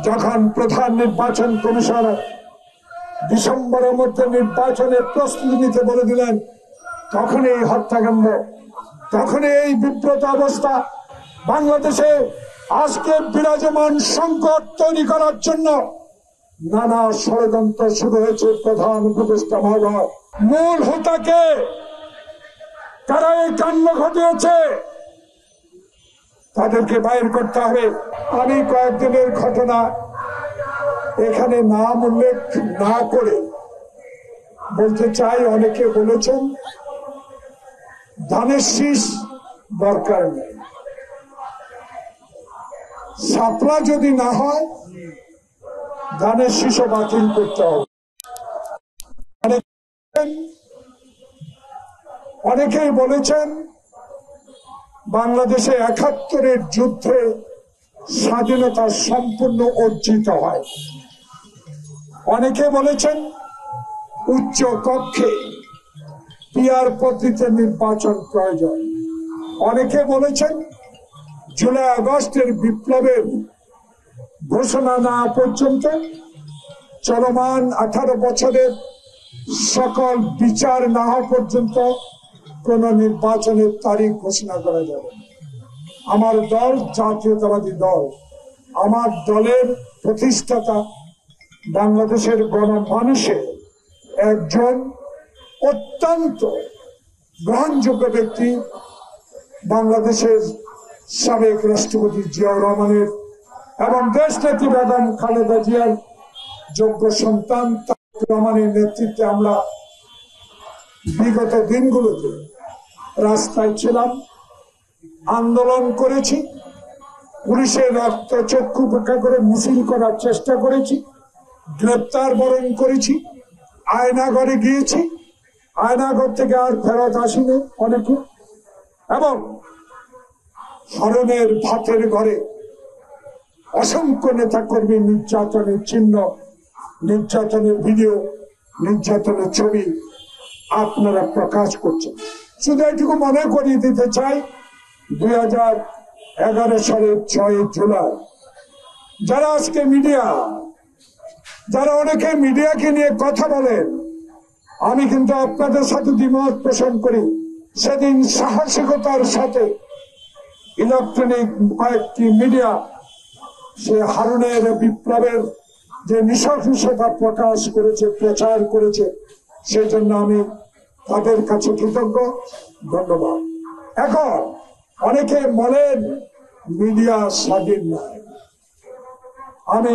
যখন প্রধান নির্বাচন কমিশনার ডিসেম্বরের মধ্যে নির্বাচনের প্রস্তুতি নিতে বলে দিলেন, তখন এই হত্যাকাণ্ড, তখন এই বিব্রত অবস্থা। বাংলাদেশে আজকে বিরাজমান সংকট তৈরি করার জন্য নানা ষড়যন্ত্র শুরু হয়েছে। প্রধান উপদেষ্টা মহোদয়, মূল হোতাকে তারা এই কাণ্ড ঘটিয়েছে, তাদেরকে বাইর করতে হবে। আমি কয়েকদিনের ঘটনা এখানে নাম উল্লেখ না করে বলতে চাই। অনেকে বলেছেন ধানের শীষ দরকার নেই, সাপলা যদি না হয় ধানের শীষও বাতিল করতে হবে। অনেকেই বলেছেন বাংলাদেশে ৭১-এর যুদ্ধে স্বাধীনতা সম্পূর্ণ অর্জিত হয়। অনেকে বলেছেন উচ্চ কক্ষে পিআর পদ্ধতিতে নির্বাচন প্রয়োজন। অনেকে বলেছেন জুলাই আগস্টের বিপ্লবের ঘোষণা না পর্যন্ত চলমান 18 বছরের সকল বিচার না হওয়া পর্যন্ত কোন নির্বাচনের তারিখ ঘোষণা করা যাবে। আমার দল জাতীয়তাবাদী দল, আমার দলের প্রতিষ্ঠাতা বাংলাদেশের গণমানুষের একজন অত্যন্ত গ্রহণযোগ্য ব্যক্তি, বাংলাদেশের সাবেক রাষ্ট্রপতি জিয়াউর রহমানের এবং দেশনেত্রী বেগম খালেদা জিয়ার যোগ্য সন্তান তারেক রহমানের নেতৃত্বে আমরা বিগত দিনগুলোতে রাস্তায় ছিলাম, আন্দোলন করেছি, পুলিশের রক্ত চক্ষু উপেক্ষা করে মিছিল করার চেষ্টা করেছি, গ্রেপ্তার বরণ করেছি, আয়নাঘরে গিয়েছি, আয়নাঘর থেকে আর ফেরত আসিনি অনেকে, এবং হরণের ভাতের ঘরে অসংখ্য নেতা কর্মী নির্যাতনের চিহ্ন, নির্যাতনের ভিডিও, নির্যাতনের ছবি আপনারা প্রকাশ করছেন। শুধু এটুকু মনে করিয়ে দিতে চাই, 2011 সালের 6 জুলাই যারা আজকে মিডিয়া, যারা অনেকে মিডিয়াকে নিয়ে কথা বলেন, আমি কিন্তু আপনাদের সাথে দ্বিমত পোষণ করি। সেদিন সাহসিকতার সাথে ইলেকট্রনিক কয়েকটি মিডিয়া সে হারুনের বিপ্লবের যে নৃশংসতা প্রকাশ করেছে, প্রচার করেছে, সেই জন্য আমি তাদের কাছে কৃতজ্ঞ, ধন্যবাদ। এখন অনেকে বলেন মিডিয়া স্বাধীন নয়। আমি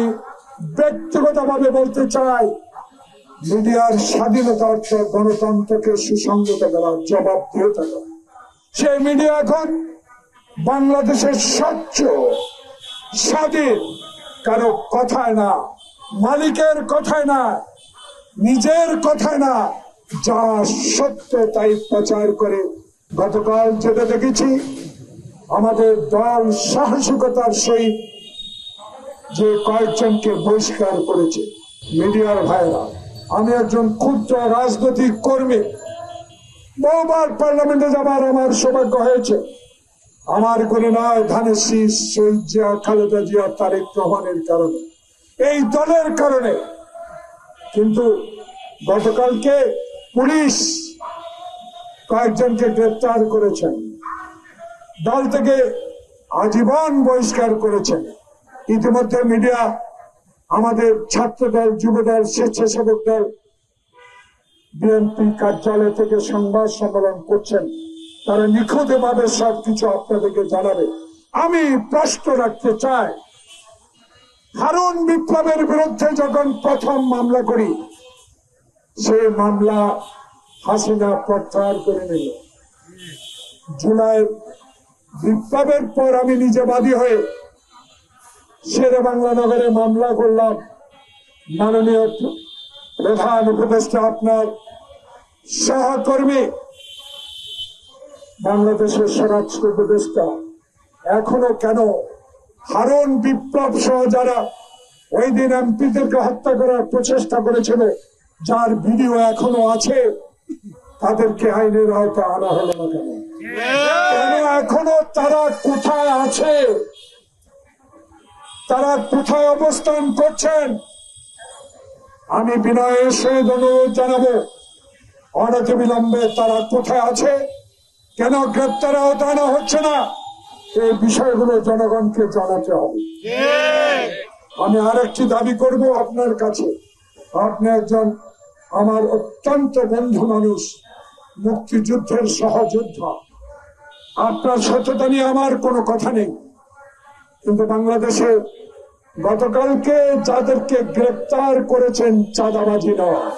ব্যক্তিগতভাবে বলতে চাই, মিডিয়ার স্বাধীনতা অর্থ গণতন্ত্রকে সুসংগত করার, জবাবদিহিতা করা। সেই মিডিয়া এখন বাংলাদেশের স্বচ্ছ, স্বাধীন, কারো কথায় না, মালিকের কথায় না, নিজের কথায় না, যা সত্য তাই প্রচার করে। গতকাল যেটা দেখেছি, আমাদের দল সাহসিকতার সহিত যে কয়েকজনকে বহিষ্কার করেছে। মিডিয়ার ভাইরা, আমি একজন ক্ষুদ্র রাজনৈতিক কর্মী, বহুবার পার্লামেন্টে যাবার আমার সৌভাগ্য হয়েছে। আমার কোনো নয়, ধানের শীষ, শহীদ জিয়া, খালেদা জিয়া, তারেক রহমানের কারণে, এই দলের কারণে। কিন্তু গতকালকে পুলিশ কয়েকজনকে গ্রেপ্তার করেছেন, দল থেকে আজীবন বহিষ্কার করেছেন। ইতিমধ্যে মিডিয়া, আমাদের ছাত্র দল, যুব দল, স্বেচ্ছাসেবক দল বিএনপি কার্যালয় থেকে সংবাদ সম্মেলন করছেন, তারা নিখুঁতভাবে সবকিছু আপনাদেরকে জানাবে। আমি প্রশ্ন রাখতে চাই, হারুন বিপ্লবের বিরুদ্ধে যখন প্রথম মামলা করি, সে মামলা হাসিনা প্রত্যাহার করে নিল। জুলাই বিপ্লবের পর আমি নিজে বাদী হয়ে শেরে বাংলা নগরে মামলা করলাম। মাননীয় প্রধান উপদেষ্টা, আপনার সহকর্মী বাংলাদেশের স্বরাষ্ট্র উপদেষ্টা এখনো কেন হারুন বিপ্লব সহ যারা ওই দিন এমপিদেরকে হত্যা করার প্রচেষ্টা করেছিল, যার ভিডিও এখনো আছে, তাদেরকে আইনের আওতায় আনা হলো না কেন? কেন এখনো তারা কোথায় আছে তারা কোথায় অবস্থান করছেন, আমি বিনয়ের সহিত অনুরোধ জানাবো অনতিবিলম্বে তারা কোথায় আছে, কেন গ্রেপ্তার আওতায় আনা হচ্ছে না, এই বিষয়গুলো জনগণকে জানাতে হবে। আমি আরেকটি দাবি করব আপনার কাছে, আপনি একজন আমার অত্যন্ত বন্ধু মানুষ, মুক্তিযুদ্ধের সহযোদ্ধা, আপনার সততা নিয়ে আমার কোনো কথা নেই, কিন্তু বাংলাদেশে গতকালকে যাদেরকে গ্রেপ্তার করেছেন চাঁদাবাজি নয়,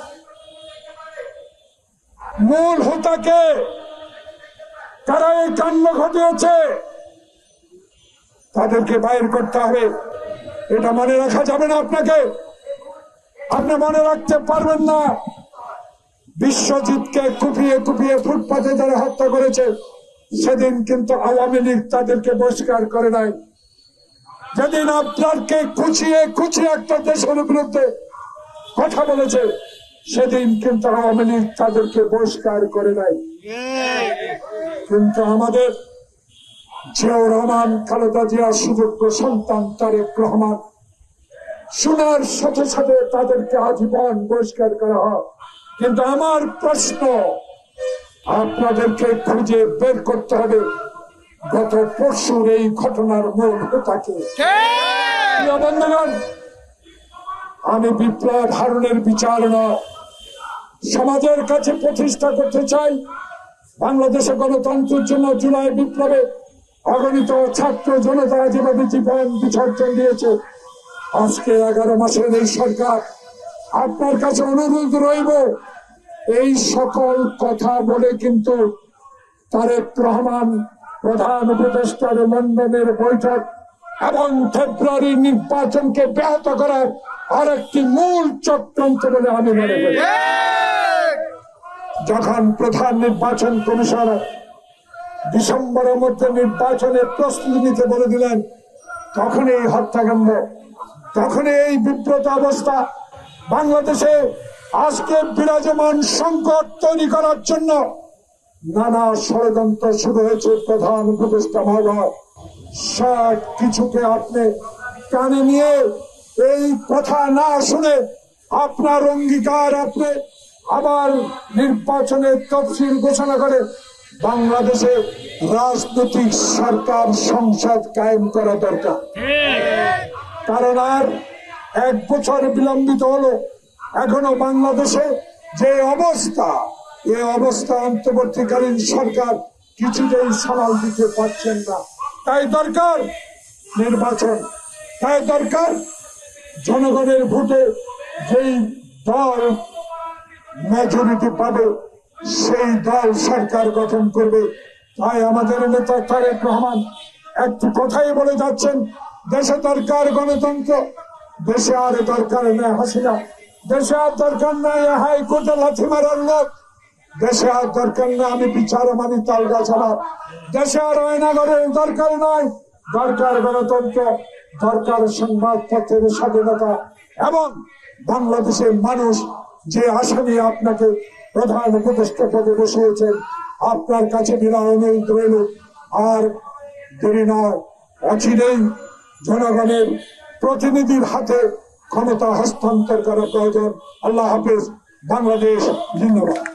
মূল হোতাকে কারা এই কাণ্ড ঘটিয়েছে তাদেরকে বাইর করতে হবে। এটা মনে রাখা যাবে না, আপনি মনে রাখতে পারবেন না বিশ্বজিৎকে কুপিয়ে কুপিয়ে ফুটপাতে যারা হত্যা করেছে, সেদিন কিন্তু আওয়ামী লীগ তাদেরকে বহিষ্কার করে নাই। যেদিন আপনারকে খুঁচিয়ে খুঁচিয়ে একটা দেশের বিরুদ্ধে কথা বলেছে, সেদিন কিন্তু আওয়ামী লীগ তাদেরকে বহিষ্কার করে নাই। কিন্তু আমাদের জিয়াউর রহমান, খালেদা জিয়ার সুযোগ্য সন্তান তারেক রহমান শোনার সাথে সাথে তাদেরকে আজীবন বহিষ্কার করা হয়। কিন্তু আমার প্রশ্ন, আপনাদেরকে খুঁজে বের করতে হবে গত পরশুর এই ঘটনার মূল হোতাকে। বন্ধুগণ, আমি বিপ্লব হারুনের বিচার নয়, সমাজের কাছে প্রতিষ্ঠা করতে চাই বাংলাদেশে গণতন্ত্রের জন্য জুলাই বিপ্লবে অগণিত ছাত্র জনতা যেভাবে জীবন বিসর্জন দিয়েছে, আজকে 11 মাসের এই সরকার, আপনার কাছে অনুরোধ রইব এই সকল কথা বলে কিন্তু তারেক রহমান প্রধান উপদেষ্টার লন্ডনের বৈঠক এবং ফেব্রুয়ারি নির্বাচনকে ব্যাহত করার আরেকটি মূল চক্রান্ত বলে আমি মনে করি। যখন প্রধান নির্বাচন কমিশনার ডিসেম্বরের মধ্যে নির্বাচনের প্রস্তুতি নিতে বলে দিলেন, তখন এই হত্যাকাণ্ড, তখন এই বিব্রত অবস্থা, বাংলাদেশে আজকে বিরাজমান সংকট তৈরি করার জন্য নানা ষড়যন্ত্র শুরু হয়েছে। প্রধান উপদেষ্টা মহোদয়, সব কিছুকে আপনি কানে নিয়ে এই কথা না শুনে আপনার অঙ্গীকার, আপনি আবার নির্বাচনের তফসিল ঘোষণা করে বাংলাদেশে রাজনৈতিক সরকার সংসদ কায়েম করা দরকার। কারণ আর 1 বছর বিলম্বিত হলো, এখনো বাংলাদেশে যে অবস্থা, এই অবস্থা অন্তর্বর্তীকালীন সরকার কিছুতেই সামাল দিতে পারছেন না। তাই দরকার নির্বাচন, তাই দরকার জনগণের ভোটে যেই দল মেজরিটি পাবে সেই দল সরকার গঠন করবে। তাই আমাদের নেতা তারেক রহমান একটি কথাই বলে যাচ্ছেন, দেশে দরকার গণতন্ত্র, দেশে আর দরকার নেই হাসিনা, দেশে আর দরকার নাই হাইকোর্টে লাথি মারার লোক, দেশে আর দরকার নেই আমি বিচার মানি তালগা ছাড়া, দেশে আর আয়নাগরের দরকার নাই, দরকার গণতন্ত্র, দরকার সংবাদপত্রের স্বাধীনতা। এবং বাংলাদেশের মানুষ যে আশা নিয়ে আপনাকে প্রধান উপদেষ্টা পদে বসিয়েছেন, আপনার কাছে বিনয় অনুরোধ রইল, আর দেরি নয়, অচিরেই জনগণের প্রতিনিধির হাতে ক্ষমতা হস্তান্তর করা প্রয়োজন। আল্লাহ হাফেজ। বাংলাদেশ জিন্দাবাদ।